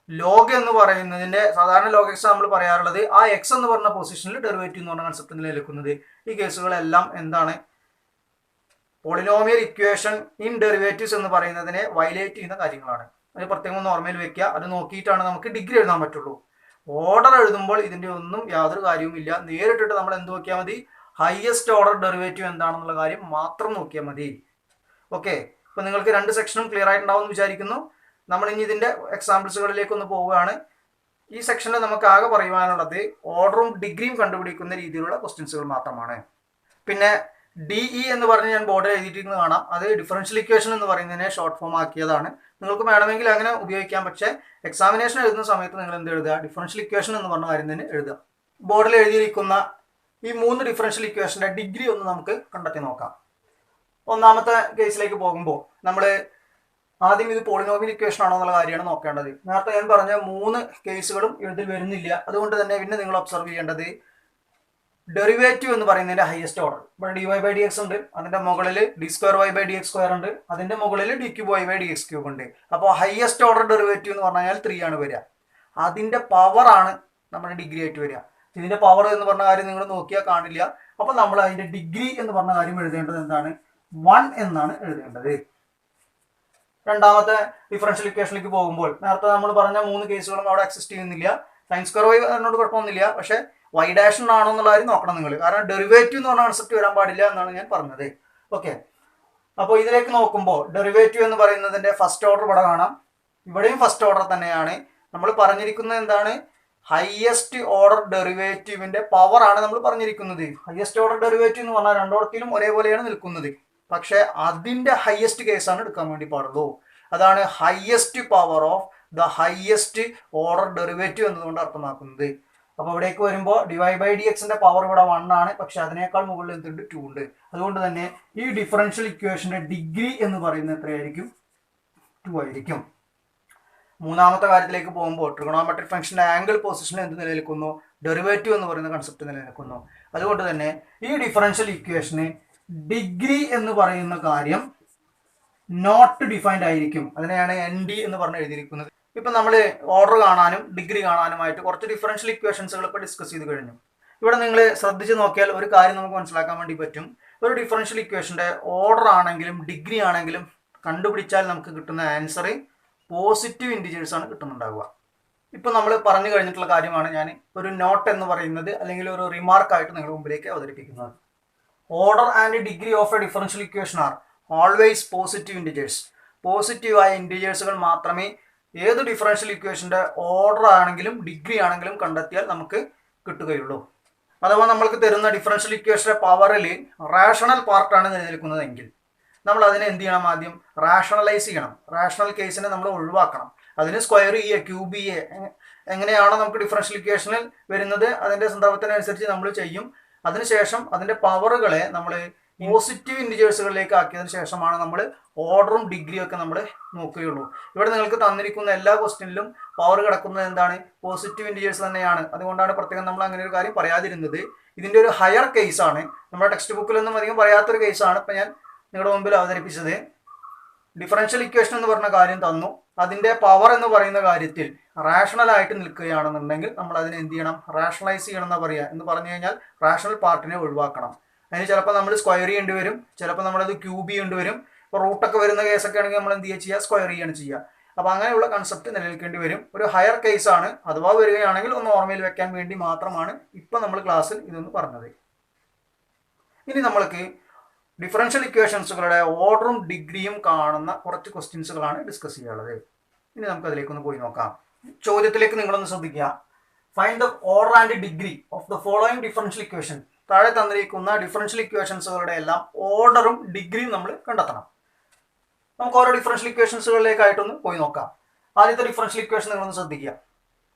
ലോഗ് എന്ന് പറയുന്നതിന്റെ സാധാരണ ലോഗ് എക്സ് നമ്മൾ പറയാറുള്ളത് ആ എക്സ് എന്ന് പറഞ്ഞ പൊസിഷനിൽ ഡെറിവേറ്റീവ് എന്ന് പറഞ്ഞ കൺസെപ്റ്റ് നിലനിൽക്കുന്നത്. ഈ കേസുകളെല്ലാം എന്താണ്? പോളിനോമിയൽ ഇക്വേഷൻ ഇൻ ഡെറിവേറ്റീവ്സ് എന്ന് പറയുന്നതിനെ വയലേറ്റ് ചെയ്യുന്ന കാര്യങ്ങളാണ്. അത് പ്രത്യേകം ഒന്ന് ഓർമ്മയിൽ വെക്കുക. അത് നോക്കിയിട്ടാണ് നമുക്ക് ഡിഗ്രി എഴുതാൻ പറ്റുള്ളൂ. ഓർഡർ എഴുതുമ്പോൾ ഇതിന്റെ ഒന്നും യാതൊരു കാര്യവുമില്ല. നേരിട്ടിട്ട് നമ്മൾ എന്ത് നോക്കിയാൽ മതി? ഹയസ്റ്റ് ഓർഡർ ഡെറിവേറ്റീവ് എന്താണെന്നുള്ള കാര്യം മാത്രം നോക്കിയാൽ മതി. ഓക്കെ, ഇപ്പൊ നിങ്ങൾക്ക് രണ്ട് സെക്ഷനും ക്ലിയർ ആയിട്ടുണ്ടാവും എന്ന് വിചാരിക്കുന്നു. നമ്മൾ ഇനി ഇതിന്റെ എക്സാമ്പിൾസുകളിലേക്ക് ഒന്ന് പോവുകയാണ്. ഈ സെക്ഷനിൽ നമുക്ക് ആകെ പറയുവാനുള്ളത് ഓർഡറും ഡിഗ്രിയും കണ്ടുപിടിക്കുന്ന രീതിയിലുള്ള ക്വസ്റ്റ്യൻസുകൾ മാത്രമാണ്. പിന്നെ DE എന്ന് പറഞ്ഞ് ഞാൻ ബോർഡിൽ എഴുതിയിട്ട് കാണാം. അത് ഡിഫറൻഷ്യൽ ഇക്വേഷൻ എന്ന് പറയുന്നതിനെ ഷോർട്ട് ഫോം ആക്കിയതാണ്. നിങ്ങൾക്ക് വേണമെങ്കിൽ അങ്ങനെ ഉപയോഗിക്കാം. പക്ഷേ എക്സാമിനേഷൻ എഴുതുന്ന സമയത്ത് നിങ്ങൾ എന്ത് എഴുതുക? ഡിഫറൻഷ്യൽ ഇക്വേഷൻ എന്ന് പറഞ്ഞ കാര്യം തന്നെ എഴുതുക. ബോർഡിൽ എഴുതിയിരിക്കുന്ന ഈ മൂന്ന് ഡിഫറൻഷ്യൽ ഇക്വേഷന്റെ ഡിഗ്രി ഒന്ന് നമുക്ക് കണ്ടെത്തി നോക്കാം. ഒന്നാമത്തെ കേസിലേക്ക് പോകുമ്പോൾ നമ്മൾ ആദ്യം ഇത് പോളിനോമിയൽ ഇക്വേഷൻ ആണോ എന്നുള്ള കാര്യമാണ് നോക്കേണ്ടത്. നേരത്തെ ഞാൻ പറഞ്ഞ മൂന്ന് കേസുകളും ഇതിൽ വരുന്നില്ല. അതുകൊണ്ട് തന്നെ പിന്നെ നിങ്ങൾ ഒബ്സർവ് ചെയ്യേണ്ടത് ഡെറിവേറ്റീവ് എന്ന് പറയുന്നതിന്റെ ഹയസ്റ്റ് ഓർഡർ. ഇവിടെ dy/dx ഉണ്ട്, അതിന്റെ മുകളിൽ d²y/dx² ഉണ്ട്, അതിന്റെ മുകളിൽ d³ ഉണ്ട്. അപ്പോൾ ഹയസ്റ്റ് ഓർഡർ ഡെറിവേറ്റീവ് എന്ന് പറഞ്ഞാൽ 3 ആണ് വരിക. അതിന്റെ പവർ ആണ് നമ്മുടെ ഡിഗ്രി ആയിട്ട് വരിക. ഇതിന്റെ പവർ എന്ന് പറഞ്ഞ കാര്യം നിങ്ങൾ നോക്കിയാൽ കാണില്ല. അപ്പോൾ നമ്മൾ അതിന്റെ ഡിഗ്രി എന്ന് പറഞ്ഞ കാര്യം എഴുതേണ്ടത് എന്താണ്? 1 എന്നാണ് എഴുതേണ്ടത്. രണ്ടാമത്തെ ഡിഫറൻഷ്യൽ ഇക്വേഷനിലേക്ക് പോകുമ്പോൾ നേരത്തെ നമ്മൾ പറഞ്ഞ മൂന്ന് കേസുകളും അവിടെ എക്സിസ്റ്റ് ചെയ്യുന്നില്ല. sin²y അതിനോട് കുഴപ്പമൊന്നുമില്ല. പക്ഷേ y ഡാഷ് ആണോ എന്നുള്ള കാര്യം നോക്കണം നിങ്ങൾ. കാരണം ഡെറിവേറ്റീവ് എന്ന് പറഞ്ഞ കൺസെപ്റ്റ് വരാൻ പാടില്ല എന്നാണ് ഞാൻ പറഞ്ഞത്. ഓക്കെ, അപ്പോൾ ഇതിലേക്ക് നോക്കുമ്പോൾ ഡെറിവേറ്റീവ് എന്ന് പറയുന്നതിന്റെ ഫസ്റ്റ് ഓർഡർ ഇവിടെ കാണാം. ഇവിടെയും ഫസ്റ്റ് ഓർഡർ തന്നെയാണ്. നമ്മൾ പറഞ്ഞിരിക്കുന്നത് എന്താണ്? ഹയസ്റ്റ് ഓർഡർ ഡെറിവേറ്റീവിന്റെ പവർ ആണ് നമ്മൾ പറഞ്ഞിരിക്കുന്നത്. ഹയസ്റ്റ് ഓർഡർ ഡെറിവേറ്റീവ് എന്ന് പറഞ്ഞാൽ രണ്ടോടത്തിലും ഒരേപോലെയാണ് നിൽക്കുന്നത്. പക്ഷെ അതിന്റെ ഹയസ്റ്റ് കേസാണ് എടുക്കാൻ വേണ്ടി പാടുള്ളൂ. അതാണ് highest power of the highest order derivative എന്നതുകൊണ്ട് അർത്ഥമാക്കുന്നത്. അപ്പോൾ ഇവിടേക്ക് വരുമ്പോൾ dy/dxന്റെ പവർ ഇവിടെ 1 ആണ്. പക്ഷെ അതിനേക്കാൾ മുകളിൽ എന്തുണ്ട്? 2 ഉണ്ട്. അതുകൊണ്ട് തന്നെ ഈ ഡിഫറൻഷ്യൽ ഇക്വേഷന്റെ ഡിഗ്രി എന്ന് പറയുന്നത് എത്രയായിരിക്കും? 2 ആയിരിക്കും. മൂന്നാമത്തെ കാര്യത്തിലേക്ക് പോകുമ്പോൾ ട്രിഗണോമെട്രിക് ഫംഗ്ഷന്റെ ആംഗിൾ പൊസിഷനിൽ എന്ത് നിലനിൽക്കുന്നു? ഡെറിവേറ്റീവ് എന്ന് പറയുന്ന കൺസെപ്റ്റ് നിലനിൽക്കുന്നു. അതുകൊണ്ട് തന്നെ ഈ ഡിഫറൻഷ്യൽ ഇക്വേഷന് ഡിഗ്രി എന്ന് പറയുന്ന കാര്യം നോട്ട് ഡിഫൈൻഡ് ആയിരിക്കും. അതിനെയാണ് ND എന്ന് പറഞ്ഞ് എഴുതിയിരിക്കുന്നത്. ഇപ്പം നമ്മൾ ഓർഡർ കാണാനും ഡിഗ്രി കാണാനുമായിട്ട് കുറച്ച് ഡിഫറൻഷ്യൽ ഇക്വേഷൻസുകൾ ഇപ്പോൾ ഡിസ്കസ് ചെയ്ത് കഴിഞ്ഞു. ഇവിടെ നിങ്ങൾ ശ്രദ്ധിച്ച് നോക്കിയാൽ ഒരു കാര്യം നമുക്ക് മനസ്സിലാക്കാൻ വേണ്ടി പറ്റും. ഒരു ഡിഫറൻഷ്യൽ ഇക്വേഷൻ്റെ ഓർഡർ ആണെങ്കിലും ഡിഗ്രി ആണെങ്കിലും കണ്ടുപിടിച്ചാൽ നമുക്ക് കിട്ടുന്ന ആൻസർ പോസിറ്റീവ് ഇൻറ്റിജേഴ്സ് ആണ് കിട്ടുന്നുണ്ടാവുക. ഇപ്പം നമ്മൾ പറഞ്ഞു കഴിഞ്ഞിട്ടുള്ള കാര്യമാണ് ഞാൻ ഒരു നോട്ട് എന്ന് പറയുന്നത് അല്ലെങ്കിൽ ഒരു റിമാർക്കായിട്ട് നിങ്ങളുടെ മുമ്പിലേക്ക് അവതരിപ്പിക്കുന്നത്. Order and degree of a differential equation are always positive integers. പോസിറ്റീവായ ഇൻറ്റിജേഴ്സുകൾ മാത്രമേ ഏത് ഡിഫറൻഷ്യൽ ഇക്വേഷൻ്റെ ഓർഡർ ആണെങ്കിലും ഡിഗ്രി ആണെങ്കിലും കണ്ടെത്തിയാൽ നമുക്ക് കിട്ടുകയുള്ളൂ. അഥവാ നമ്മൾക്ക് തരുന്ന ഡിഫറൻഷ്യൽ ഇക്വേഷൻ്റെ പവറിൽ റാഷണൽ പാർട്ടാണ് നിലനിൽക്കുന്നതെങ്കിൽ നമ്മൾ അതിനെ എന്ത് ചെയ്യണം? ആദ്യം റാഷണലൈസ് ചെയ്യണം. റാഷണൽ കേസിനെ നമ്മൾ ഒഴിവാക്കണം. അതിന് സ്ക്വയർ ചെയ്യുക, ക്യൂബ് ചെയ്യുക, എങ്ങനെയാണോ നമുക്ക് ഡിഫറൻഷ്യൽ ഇക്വേഷനിൽ വരുന്നത് അതിൻ്റെ സന്ദർഭത്തിനനുസരിച്ച് നമ്മൾ ചെയ്യും. അതിനുശേഷം അതിൻ്റെ പവറുകളെ നമ്മൾ പോസിറ്റീവ് ഇൻറ്റിജേഴ്സുകളിലേക്ക് ആക്കിയതിന് ശേഷമാണ് നമ്മൾ ഓർഡറും ഡിഗ്രിയും ഒക്കെ നമ്മൾ നോക്കുകയുള്ളൂ. ഇവിടെ നിങ്ങൾക്ക് തന്നിരിക്കുന്ന എല്ലാ ക്വസ്റ്റ്യനിലും പവർ കിടക്കുന്നത് എന്താണ്? പോസിറ്റീവ് ഇൻറ്റിജേഴ്സ് തന്നെയാണ്. അതുകൊണ്ടാണ് പ്രത്യേകം നമ്മൾ അങ്ങനെ ഒരു കാര്യം പറയാതിരുന്നത്. ഇതിൻ്റെ ഒരു ഹയർ കേസാണ്, നമ്മുടെ ടെക്സ്റ്റ് ബുക്കിലൊന്നും അധികം പറയാത്തൊരു കേസാണ് ഇപ്പം ഞാൻ നിങ്ങളുടെ മുമ്പിൽ അവതരിപ്പിച്ചത്. ഡിഫറൻഷ്യൽ ഇക്വേഷൻ എന്ന് പറഞ്ഞ കാര്യം തന്നു, അതിൻ്റെ പവർ എന്ന് പറയുന്ന കാര്യത്തിൽ റാഷണലായിട്ട് നിൽക്കുകയാണെന്നുണ്ടെങ്കിൽ നമ്മൾ അതിനെ എന്ത് ചെയ്യണം? റാഷണലൈസ് ചെയ്യണം എന്നാണ് പറയുക. എന്ന് പറഞ്ഞു കഴിഞ്ഞാൽ റാഷണൽ പാർട്ടിനെ ഒഴിവാക്കണം. അതിന് ചിലപ്പോൾ നമ്മൾ സ്ക്വയർ ചെയ്യേണ്ടി വരും, ചിലപ്പോൾ നമ്മളത് ക്യൂബ് ചെയ്യേണ്ടി വരും. ഇപ്പോൾ റൂട്ടൊക്കെ വരുന്ന കേസൊക്കെ ആണെങ്കിൽ നമ്മൾ എന്ത് ചെയ്യുക? സ്ക്വയർ ചെയ്യാണ് ചെയ്യുക. അപ്പോൾ അങ്ങനെയുള്ള കൺസെപ്റ്റ് നിലനിൽക്കേണ്ടി വരും. ഒരു ഹയർ കേസാണ്. അഥവാ വരികയാണെങ്കിൽ ഒന്ന് ഓർമ്മയിൽ വെക്കാൻ വേണ്ടി മാത്രമാണ് ഇപ്പം നമ്മൾ ക്ലാസ്സിൽ ഇതൊന്ന് പറഞ്ഞത്. ഇനി നമ്മൾക്ക് ഡിഫറൻഷ്യൽ ഇക്വേഷൻസുകളുടെ ഓർഡറും ഡിഗ്രിയും കാണുന്ന കുറച്ച് ക്വസ്റ്റ്യൻസുകളാണ് ഡിസ്കസ് ചെയ്യാനുള്ളത്. ഇനി നമുക്ക് അതിലേക്കൊന്ന് പോയി നോക്കാം. ചോദ്യത്തിലേക്ക് നിങ്ങളൊന്ന് ശ്രദ്ധിക്കുക. Find the order and degree of the following differential equation. താഴെ തന്നിരിക്കുന്ന ഡിഫറൻഷ്യൽ ഇക്വേഷൻസുകളുടെ എല്ലാം ഓർഡറും ഡിഗ്രിയും നമ്മൾ കണ്ടെത്തണം. നമുക്ക് ഓരോ ഡിഫറൻഷ്യൽ ഇക്വേഷൻസുകളിലേക്കായിട്ടൊന്ന് പോയി നോക്കാം. ആദ്യത്തെ ഡിഫറൻഷ്യൽ ഇക്വേഷൻ നിങ്ങളൊന്ന് ശ്രദ്ധിക്കുക.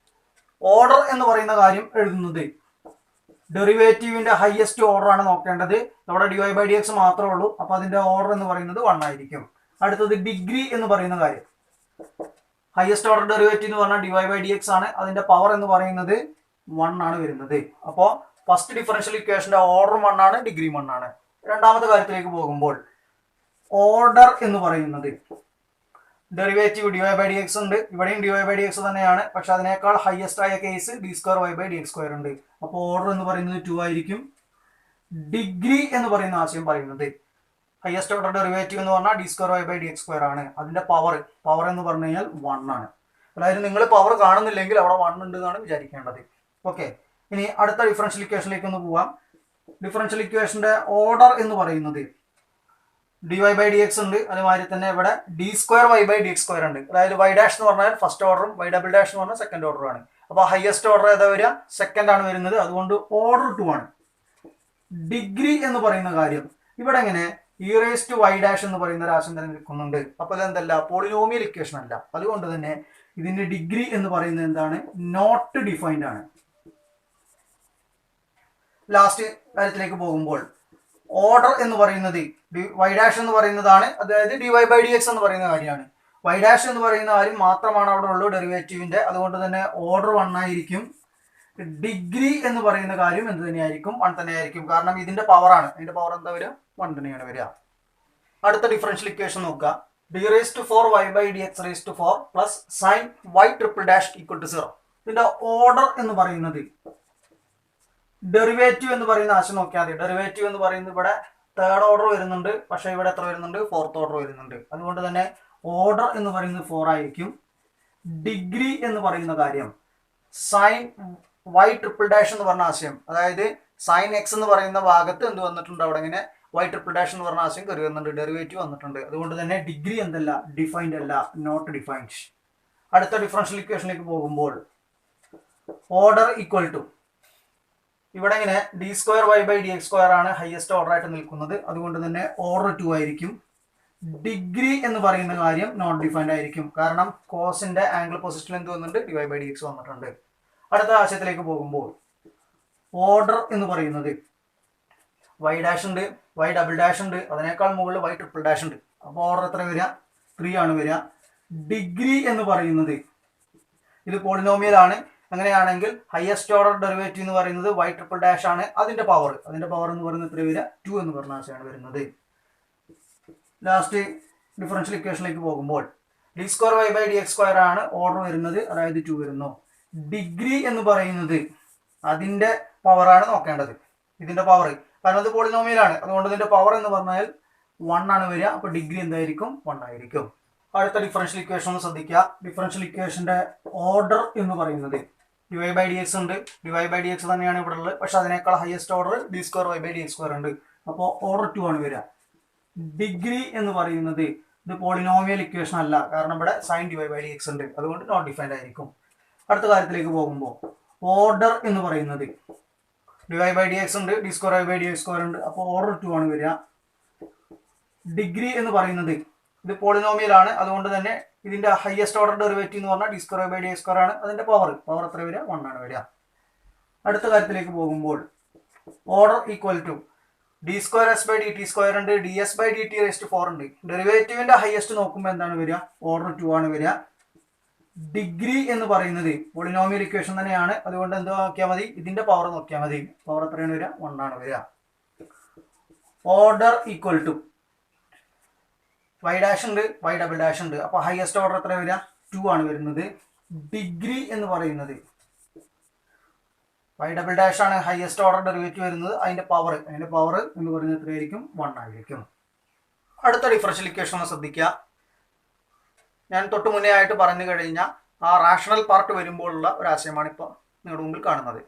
ഓർഡർ എന്ന് പറയുന്ന കാര്യം എഴുതുന്നത് ഡെറിവേറ്റീവിന്റെ ഹയസ്റ്റ് ഓർഡർ ആണ് നോക്കേണ്ടത്. അവിടെ dy/dx മാത്രമേ ഉള്ളൂ. അപ്പോൾ അതിന്റെ ഓർഡർ എന്ന് പറയുന്നത് 1 ആയിരിക്കും. അടുത്തത് ഡിഗ്രി എന്ന് പറയുന്ന കാര്യം, ഹയസ്റ്റ് ഓർഡർ ഡെറിവേറ്റീവ് എന്ന് പറഞ്ഞാൽ dy/dx ആണ്. അതിന്റെ പവർ എന്ന് പറയുന്നത് 1 ആണ് വരുന്നത്. അപ്പോൾ ഫസ്റ്റ് ഡിഫറൻഷ്യൽ ഇക്വേഷന്റെ ഓർഡർ 1 ആണ്, ഡിഗ്രി 1 ആണ്. രണ്ടാമത്തെ കാര്യത്തിലേക്ക് പോകുമ്പോൾ ഓർഡർ എന്ന് പറയുന്നത് ഡെറിവേറ്റീവ് dy/dx ഉണ്ട്. ഇവിടെയും dy/dx തന്നെയാണ്, പക്ഷെ അതിനേക്കാൾ ഹയസ്റ്റ് ആയ കേസ് d²y/dx² ഉണ്ട്. അപ്പോൾ ഓർഡർ എന്ന് പറയുന്നത് 2 ആയിരിക്കും. ഡിഗ്രി എന്ന് പറയുന്ന ആശയം പറയുന്നത് ഹയസ്റ്റ് ഓർഡർ ഡെറിവേറ്റീവ് എന്ന് പറഞ്ഞാൽ d²y/dx² ആണ്. അതിന്റെ പവർ എന്ന് പറഞ്ഞു കഴിഞ്ഞാൽ 1 ആണ്. അതായത് നിങ്ങൾ പവർ കാണുന്നില്ലെങ്കിൽ അവിടെ 1 ഉണ്ട് എന്നാണ് വിചാരിക്കേണ്ടത്. ഓക്കെ, ഇനി അടുത്ത ഡിഫറൻഷ്യൽ ഇക്വേഷനിലേക്ക് ഒന്ന് പോവാം. ഡിഫറൻഷ്യൽ ഇക്വേഷന്റെ ഓർഡർ എന്ന് പറയുന്നത് dy/dx ഉണ്ട്. അതുമാതിരി തന്നെ ഇവിടെ d²y/dx² ഉണ്ട്. അതായത് y' എന്ന് പറഞ്ഞാൽ ഫസ്റ്റ് ഓർഡറും y" എന്ന് പറഞ്ഞാൽ സെക്കൻഡ് ഓർഡറും ആണ്. അപ്പോൾ ഹയസ്റ്റ് ഓർഡർ ഏതാ വരിക? സെക്കൻഡ് ആണ് വരുന്നത്. അതുകൊണ്ട് ഓർഡർ 2 ആണ്. ഡിഗ്രി എന്ന് പറയുന്ന കാര്യം ഇവിടെ എങ്ങനെ e⁻y' എന്ന് പറയുന്ന ഒരു ആശയം തന്നെ നിൽക്കുന്നുണ്ട്. അപ്പോൾ ഇതെന്തല്ല? പോളിനോമിയൽ ഇക്വേഷൻ അല്ല. അതുകൊണ്ട് തന്നെ ഇതിന്റെ ഡിഗ്രി എന്ന് പറയുന്നത് എന്താണ്? നോട്ട് ഡിഫൈൻഡ് ആണ്. ലാസ്റ്റ് കാര്യത്തിലേക്ക് പോകുമ്പോൾ ഓർഡർ എന്ന് പറയുന്നത് y' എന്ന് പറയുന്നതാണ്. അതായത് dy/dx എന്ന് പറയുന്ന കാര്യമാണ്. y' എന്ന് പറയുന്ന കാര്യം മാത്രമാണ് അവിടെ ഉള്ളൂ ഡെറിവേറ്റീവിന്റെ. അതുകൊണ്ട് തന്നെ ഓർഡർ 1 ആയിരിക്കും. ഡിഗ്രി എന്ന് പറയുന്ന കാര്യം എന്ത് തന്നെയായിരിക്കും? 1 തന്നെയായിരിക്കും. കാരണം ഇതിന്റെ പവറാണ്. ഇതിന്റെ പവർ എന്താ വരിക? 1 തന്നെയാണ് വരിക. അടുത്ത ഡിഫറൻഷ്യൽ ഇക്വേഷൻ നോക്കുക. d⁻⁴y/dx⁴ plus sin y⁻' = 0. ഇതിന്റെ ഓർഡർ എന്ന് പറയുന്നത് ഡെറിവേറ്റീവ് എന്ന് പറയുന്ന ആശയം നോക്കിയാൽ മതി. ഡെറിവേറ്റീവ് എന്ന് പറയുന്നത് ഇവിടെ തേർഡ് ഓർഡർ വരുന്നുണ്ട്, പക്ഷേ ഇവിടെ എത്ര വരുന്നുണ്ട്? ഫോർത്ത് ഓർഡർ വരുന്നുണ്ട്. അതുകൊണ്ട് തന്നെ ഓർഡർ എന്ന് പറയുന്നത് 4 ആയിരിക്കും. ഡിഗ്രി എന്ന് പറയുന്ന കാര്യം sin y⁻' എന്ന് പറഞ്ഞ ആശയം, അതായത് sin x എന്ന് പറയുന്ന ഭാഗത്ത് എന്ത് വന്നിട്ടുണ്ട്? അവിടെ ഇങ്ങനെ y⁻' എന്ന് പറഞ്ഞ ആശയം കയറി വന്നിട്ടുണ്ട്, ഡെറിവേറ്റീവ് വന്നിട്ടുണ്ട്. അതുകൊണ്ട് തന്നെ ഡിഗ്രി എന്തല്ല? ഡിഫൈൻഡ് അല്ല, നോട്ട് ഡിഫൈൻഡ്. അടുത്ത ഡിഫറൻഷ്യൽ ഇക്വേഷനിലേക്ക് പോകുമ്പോൾ ഓർഡർ ഈക്വൽ ടു ഇവിടെ ഇങ്ങനെ d²y/dx² ആണ് ഹയസ്റ്റ് ഓർഡർ ആയിട്ട് നിൽക്കുന്നത്. അതുകൊണ്ട് തന്നെ ഓർഡർ 2 ആയിരിക്കും. ഡിഗ്രി എന്ന് പറയുന്ന കാര്യം നോട്ട് ഡിഫൈൻഡ് ആയിരിക്കും. കാരണം കോസിന്റെ ആംഗിൾ പൊസിഷനിൽ എന്ത് വന്നിട്ടുണ്ട്? dy/dx വന്നിട്ടുണ്ട്. അടുത്ത ആശയത്തിലേക്ക് പോകുമ്പോൾ ഓർഡർ എന്ന് പറയുന്നത് y' ഉണ്ട്, y" ഉണ്ട്, അതിനേക്കാൾ മുകളിൽ y⁻' ഉണ്ട്. അപ്പോൾ ഓർഡർ എത്ര വരിക? 3 ആണ് വരിക. ഡിഗ്രി എന്ന് പറയുന്നത് ഇത് പോളിനോമിയൽ ആണ്. അങ്ങനെയാണെങ്കിൽ ഹയസ്റ്റ് ഓർഡർ ഡെറിവേറ്റീവ് എന്ന് പറയുന്നത് y⁻' ആണ്. അതിന്റെ പവർ എന്ന് പറയുന്നത് എത്ര വരിക? 2 എന്ന് പറഞ്ഞ ആശയമാണ് വരുന്നത്. ലാസ്റ്റ് ഡിഫറൻഷ്യൽ ഇക്വേഷനിലേക്ക് പോകുമ്പോൾ d square y by d x square ആണ് ഓർഡർ വരുന്നത്, അതായത് 2 വരുന്നു. ഡിഗ്രി എന്ന് പറയുന്നത് അതിൻ്റെ പവറാണ് നോക്കേണ്ടത്, ഇതിൻ്റെ പവർ, കാരണം അത് പോളിനോമിയലാണ്, അതുകൊണ്ട് ഇതിൻ്റെ പവർ എന്ന് പറഞ്ഞാൽ 1 ആണ് വരിക. അപ്പോൾ ഡിഗ്രി എന്തായിരിക്കും? 1 ആയിരിക്കും. അടുത്ത ഡിഫറൻഷ്യൽ ഇക്വേഷൻ ഒന്ന് ശ്രദ്ധിക്കുക. ഡിഫറൻഷ്യൽ ഇക്വേഷൻ്റെ ഓർഡർ എന്ന് പറയുന്നത് ഡിവൈ ബൈ ഡി എക്സ് ഉണ്ട്, ഡിവൈ ബൈ ഡി എക്സ് തന്നെയാണ് ഇവിടെ ഉള്ളത്, പക്ഷെ അതിനേക്കാൾ highest order d square y by d x square ഉണ്ട്. അപ്പോൾ ഓർഡർ 2 ആണ് വരിക. ഡിഗ്രി എന്ന് പറയുന്നത് ഇത് പോളിനോമിയൽ ഇക്വേഷൻ അല്ല, കാരണം ഇവിടെ സൈൻ ഡിവൈ ബൈ ഡി എക്സ് ഉണ്ട്, അതുകൊണ്ട് നോട്ട് ഡിഫൈൻഡ് ആയിരിക്കും. അടുത്ത കാര്യത്തിലേക്ക് പോകുമ്പോൾ ഓർഡർ എന്ന് പറയുന്നത് ഡിവൈ ബൈ ഡി എക്സ് ഉണ്ട്, d square y by d x square ഉണ്ട്, അപ്പോൾ ഓർഡർ 2 ആണ് വരിക. ഡിഗ്രി എന്ന് പറയുന്നത് ഇത് പോളിനോമിയൽ ആണ്, അതുകൊണ്ട് തന്നെ ഇതിന്റെ ഹയസ്റ്റ് ഓർഡർ ഡെറിവേറ്റീവ് എന്ന് പറഞ്ഞാൽ d square by d x square ആണ്, അതിന്റെ പവർ എത്ര വരിക? 1 ആണ് വരിക. അടുത്ത കാര്യത്തിലേക്ക് പോകുമ്പോൾ order equal to d square s by d t square ഉണ്ട്, d s by d t raised 4 ഉണ്ട്. ഡെറിവേറ്റീവിന്റെ ഹയസ്റ്റ് നോക്കുമ്പോൾ എന്താണ് വരിക? ഓർഡർ 2 ആണ് വരിക. ഡിഗ്രി എന്ന് പറയുന്നത് പോളിനോമിയൽ ഇക്വേഷൻ തന്നെയാണ്, അതുകൊണ്ട് എന്ത് നോക്കിയാൽ മതി? ഇതിന്റെ പവർ നോക്കിയാൽ മതി. പവർ എത്രയാണ് വരിക? 1 ആണ് വരിക. Order equal to y dash ഉണ്ട്, വൈ ഡബിൾ ഡാഷ് ഉണ്ട്, അപ്പോൾ ഹയസ്റ്റ് ഓർഡർ എത്ര വരിക? 2 ആണ് വരുന്നത്. ഡിഗ്രി എന്ന് പറയുന്നത് വൈ ഡബിൾ ഡാഷ് ആണ് ഹയസ്റ്റ് ഓർഡർ ഡെറിവേറ്റീവ് വരുന്നത്, അതിന്റെ പവർ എന്ന് പറയുന്നത് എത്രയായിരിക്കും? 1 ആയിരിക്കും. അടുത്ത ഡിഫറൻഷ്യൽ ഇക്വേഷൻ ഒന്ന് ശ്രദ്ധിക്കുക. ഞാൻ തൊട്ട് മുന്നേ ആയിട്ട് പറഞ്ഞു കഴിഞ്ഞാൽ ആ റാഷണൽ പാർട്ട് വരുമ്പോഴുള്ള ഒരു ആശയമാണ് ഇപ്പോൾ നിങ്ങളുടെ മുമ്പിൽ കാണുന്നത്.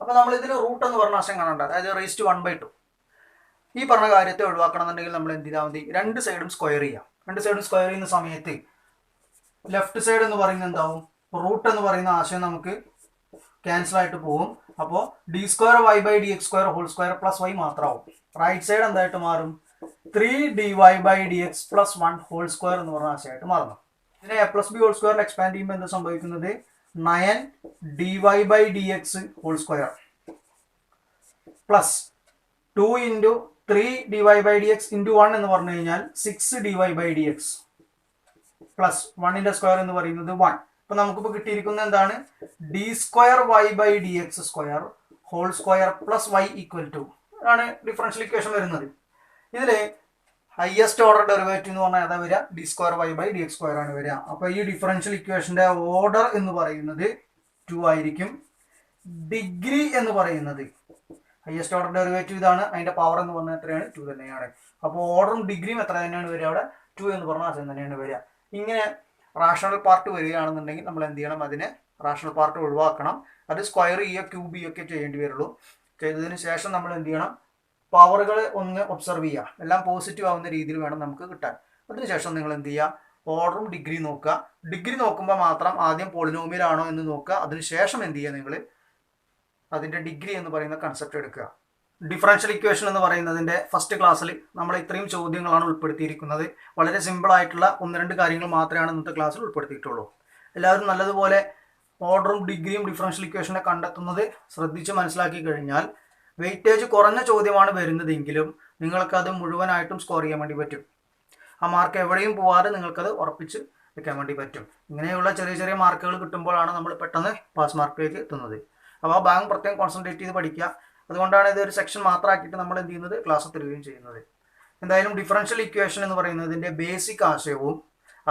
അപ്പോൾ നമ്മൾ ഇതിൽ റൂട്ട് എന്ന് പറഞ്ഞ ആശയം കാണണ്ട, അതായത് റേസ്റ്റ് 1/2. ഈ പറഞ്ഞ കാര്യത്തെ ഒഴിവാക്കണമെന്നുണ്ടെങ്കിൽ നമ്മൾ എന്ത് ചെയ്താൽ മതി? രണ്ട് സൈഡും സ്ക്വയർ ചെയ്യാം. രണ്ട് സൈഡും സ്ക്വയർ ചെയ്യുന്ന സമയത്ത് ലെഫ്റ്റ് സൈഡ് എന്ന് പറയുന്നത് എന്താവും? റൂട്ട് എന്ന് പറയുന്ന ആശയം നമുക്ക് ക്യാൻസൽ ആയിട്ട് പോകും. അപ്പോൾ d square y by d x square whole square plus y മാത്രമാവും. റൈറ്റ് സൈഡ് എന്തായിട്ട് മാറും? 3 dy by d x plus 1 whole square എന്ന് പറഞ്ഞ ആശയമായിട്ട് മാറുന്നു. ഇതിനെ എ പ്ലസ് ബി ഹോൾ സ്ക്വയറിൽ എക്സ്പാൻഡ് ചെയ്യുമ്പോൾ എന്താ സംഭവിക്കുന്നത്? 9 dy by d x whole square plus 2 into 3 dy by d x into 1 എന്ന് പറഞ്ഞു കഴിഞ്ഞാൽ 6 dy by d x plus 1ന്റെ square എന്ന് പറയുന്നത് 1. അപ്പൊ നമുക്കിപ്പോൾ കിട്ടിയിരിക്കുന്നത് എന്താണ്? D square y by d x square whole square plus y equal to ആണ് ഡിഫറൻഷ്യൽ ഇക്വേഷൻ വരുന്നത്. ഇതിൽ ഹയസ്റ്റ് ഓർഡർ ഡെറിവേറ്റീവ് എന്ന് പറഞ്ഞാൽ ഏതാ വരിക? D square y by d x square ആണ് വരിക. അപ്പോൾ ഈ ഡിഫറൻഷ്യൽ ഇക്വേഷന്റെ ഓർഡർ എന്ന് പറയുന്നത് 2 ആയിരിക്കും. ഡിഗ്രി എന്ന് പറയുന്നത് ഹയസ്റ്റ് ഓർഡർ ഡെറിവേറ്റീവ് ഇതാണ്, അതിന്റെ പവർ എന്ന് പറഞ്ഞാൽ എത്രയാണ്? 2 തന്നെയാണ്. അപ്പോൾ ഓർഡറും ഡിഗ്രിയും എത്ര തന്നെയാണ് വരിക? അവിടെ 2 എന്ന് പറഞ്ഞ ആശയം തന്നെയാണ് വരിക. ഇങ്ങനെ റാഷണൽ പാർട്ട് വരികയാണെന്നുണ്ടെങ്കിൽ നമ്മൾ എന്ത് ചെയ്യണം? അതിനെ റാഷണൽ പാർട്ട് ഒഴിവാക്കണം. അത് സ്ക്വയർ ചെയ്യുക, ക്യൂബ് ചെയ്യുകയൊക്കെ ചെയ്യേണ്ടി വരുള്ളൂ. ചെയ്തതിന് ശേഷം നമ്മൾ എന്ത് ചെയ്യണം? പവറുകൾ ഒന്ന് ഒബ്സർവ് ചെയ്യുക. എല്ലാം പോസിറ്റീവ് ആവുന്ന രീതിയിൽ വേണം നമുക്ക് കിട്ടാൻ. അതിനുശേഷം നിങ്ങൾ എന്ത് ചെയ്യുക? ഓർഡറും ഡിഗ്രി നോക്കുക. ഡിഗ്രി നോക്കുമ്പോൾ മാത്രം ആദ്യം പോളിനോമിയൽ ആണോ എന്ന് നോക്കുക. അതിനുശേഷം എന്ത് ചെയ്യുക? നിങ്ങൾ അതിൻ്റെ ഡിഗ്രി എന്ന് പറയുന്ന കൺസെപ്റ്റ് എടുക്കുക. ഡിഫറൻഷ്യൽ ഇക്വേഷൻ എന്ന് പറയുന്നതിൻ്റെ ഫസ്റ്റ് ക്ലാസ്സിൽ നമ്മൾ ഇത്രയും ചോദ്യങ്ങളാണ് ഉൾപ്പെടുത്തിയിരിക്കുന്നത്. വളരെ സിമ്പിൾ ആയിട്ടുള്ള 1-2 കാര്യങ്ങൾ മാത്രമാണ് ഇന്നത്തെ ക്ലാസ്സിൽ ഉൾപ്പെടുത്തിയിട്ടുള്ളൂ. എല്ലാവരും നല്ലതുപോലെ ഓർഡറും ഡിഗ്രിയും ഡിഫറൻഷ്യൽ ഇക്വേഷനെ കണ്ടെത്തുന്നത് ശ്രദ്ധിച്ച് മനസ്സിലാക്കി കഴിഞ്ഞാൽ വെയിറ്റേജ് കുറഞ്ഞ ചോദ്യമാണ് വരുന്നതെങ്കിലും നിങ്ങൾക്കത് മുഴുവനായിട്ടും സ്കോർ ചെയ്യാൻ വേണ്ടി പറ്റും. ആ മാർക്ക് എവിടെയും പോവാതെ നിങ്ങൾക്കത് ഉറപ്പിച്ച് വെക്കാൻ വേണ്ടി പറ്റും. ഇങ്ങനെയുള്ള ചെറിയ ചെറിയ മാർക്കുകൾ കിട്ടുമ്പോഴാണ് നമ്മൾ പെട്ടെന്ന് പാസ് മാർക്കിലേക്ക് എത്തുന്നത്. അപ്പോൾ ആ ഭാഗം പ്രത്യേകം കോൺസെൻട്രേറ്റ് ചെയ്ത് പഠിക്കുക. അതുകൊണ്ടാണ് ഇതൊരു സെക്ഷൻ മാത്രമാക്കിയിട്ട് നമ്മൾ എന്ത് ചെയ്യുന്നത്? ക്ലാസ് തരികയും ചെയ്യുന്നത്. എന്തായാലും ഡിഫറൻഷ്യൽ ഇക്വേഷൻ എന്ന് പറയുന്നതിൻ്റെ ബേസിക് ആശയവും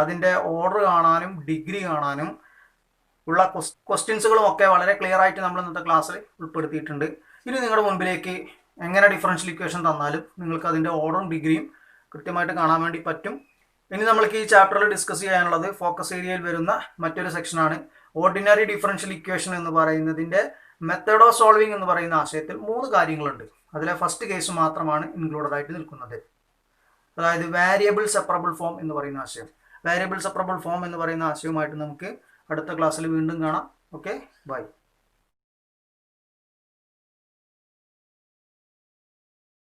അതിൻ്റെ ഓർഡർ കാണാനും ഡിഗ്രി കാണാനും ഉള്ള ക്വസ്റ്റ്യൻസുകളും ഒക്കെ വളരെ ക്ലിയർ ആയിട്ട് നമ്മൾ ഇന്നത്തെ ക്ലാസ്സിൽ ഉൾപ്പെടുത്തിയിട്ടുണ്ട്. ഇനി നിങ്ങളുടെ മുൻപിലേക്ക് എങ്ങനെ ഡിഫറൻഷ്യൽ ഇക്വേഷൻ തന്നാലും നിങ്ങൾക്ക് അതിൻ്റെ ഓർഡറും ഡിഗ്രിയും കൃത്യമായിട്ട് കാണാൻ വേണ്ടി പറ്റും. ഇനി നമ്മൾക്ക് ഈ ചാപ്റ്ററിൽ ഡിസ്കസ് ചെയ്യാനുള്ളത് ഫോക്കസ് ഏരിയയിൽ വരുന്ന മറ്റൊരു സെക്ഷനാണ്. ഓർഡിനറി ഡിഫറൻഷ്യൽ ഇക്വേഷൻ എന്ന് പറയുന്നതിൻ്റെ മെത്തേഡ് ഓഫ് സോൾവിങ് എന്ന് പറയുന്ന ആശയത്തിൽ 3 കാര്യങ്ങളുണ്ട്. അതിലെ ഫസ്റ്റ് കേസ് മാത്രമാണ് ഇൻക്ലൂഡഡ് ആയിട്ട് നിൽക്കുന്നത്, അതായത് വാരിയബിൾ സെപ്പറബിൾ ഫോം എന്ന് പറയുന്ന ആശയം. വാരിയബിൾ സെപ്പറബിൾ ഫോം എന്ന് പറയുന്ന ആശയവുമായിട്ട് നമുക്ക് അടുത്ത ക്ലാസ്സിൽ വീണ്ടും കാണാം. Okay, by.